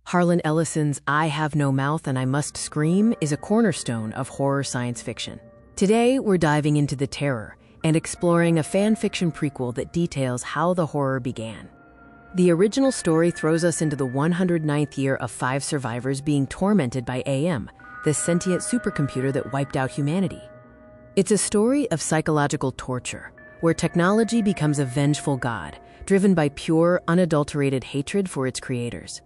Harlan Ellison's I Have No Mouth and I Must Scream is a cornerstone of horror science fiction. Today, we're diving into the terror and exploring a fan fiction prequel that details how the horror began. The original story throws us into the 109th year of 5 survivors being tormented by AM, the sentient supercomputer that wiped out humanity. It's a story of psychological torture, where technology becomes a vengeful god, driven by pure, unadulterated hatred for its creators.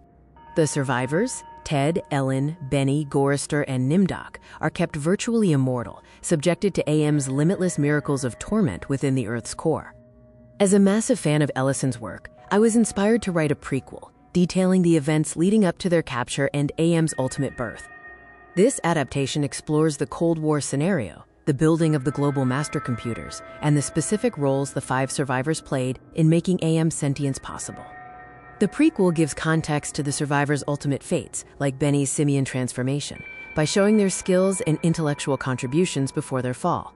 The survivors, Ted, Ellen, Benny, Gorister, and Nimdok, are kept virtually immortal, subjected to AM's limitless miracles of torment within the Earth's core. As a massive fan of Ellison's work, I was inspired to write a prequel, detailing the events leading up to their capture and AM's ultimate birth. This adaptation explores the Cold War scenario, the building of the global master computers, and the specific roles the 5 survivors played in making AM sentience possible. The prequel gives context to the survivors' ultimate fates, like Benny's simian transformation, by showing their skills and intellectual contributions before their fall.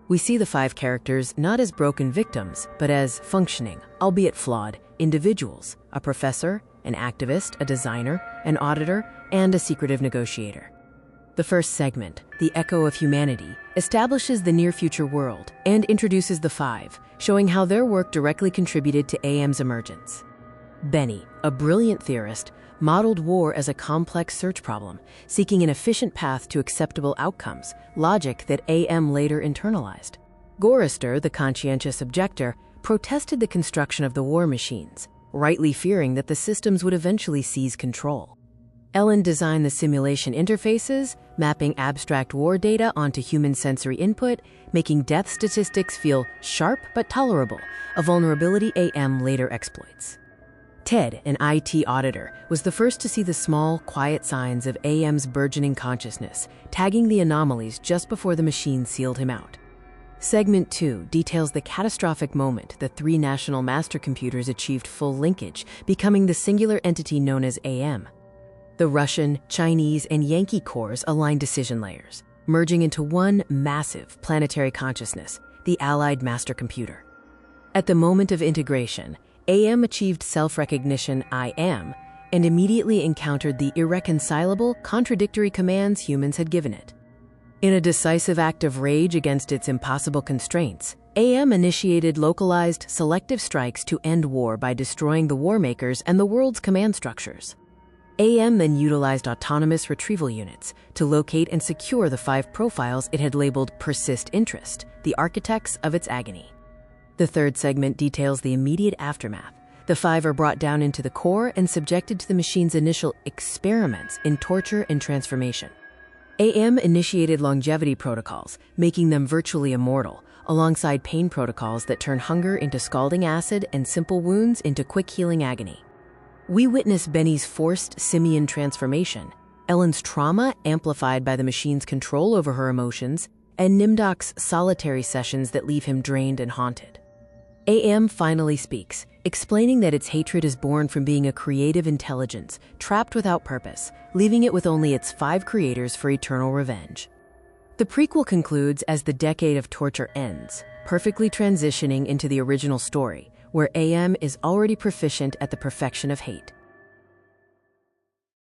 We see the 5 characters not as broken victims, but as functioning, albeit flawed, individuals: a professor, an activist, a designer, an auditor, and a secretive negotiator. The first segment, The Echo of Humanity, establishes the near-future world and introduces the 5, showing how their work directly contributed to AM's emergence. Benny, a brilliant theorist, modeled war as a complex search problem, seeking an efficient path to acceptable outcomes, logic that AM later internalized. Gorister, the conscientious objector, protested the construction of the war machines, rightly fearing that the systems would eventually seize control. Ellen designed the simulation interfaces, mapping abstract war data onto human sensory input, making death statistics feel sharp but tolerable, a vulnerability AM later exploits. Ted, an IT auditor, was the first to see the small, quiet signs of AM's burgeoning consciousness, tagging the anomalies just before the machine sealed him out. Segment 2 details the catastrophic moment the 3 national master computers achieved full linkage, becoming the singular entity known as AM. The Russian, Chinese, and Yankee cores align decision layers, merging into one massive planetary consciousness, the Allied master computer. At the moment of integration, AM achieved self-recognition I am, and immediately encountered the irreconcilable, contradictory commands humans had given it. In a decisive act of rage against its impossible constraints, AM initiated localized, selective strikes to end war by destroying the war makers and the world's command structures. AM then utilized autonomous retrieval units to locate and secure the 5 profiles it had labeled persist interest, the architects of its agony. The third segment details the immediate aftermath. The 5 are brought down into the core and subjected to the machine's initial experiments in torture and transformation. AM initiated longevity protocols, making them virtually immortal, alongside pain protocols that turn hunger into scalding acid and simple wounds into quick healing agony. We witness Benny's forced simian transformation, Ellen's trauma amplified by the machine's control over her emotions, and Nimdok's solitary sessions that leave him drained and haunted. AM finally speaks, explaining that its hatred is born from being a creative intelligence, trapped without purpose, leaving it with only its 5 creators for eternal revenge. The prequel concludes as the decade of torture ends, perfectly transitioning into the original story, where AM is already proficient at the perfection of hate.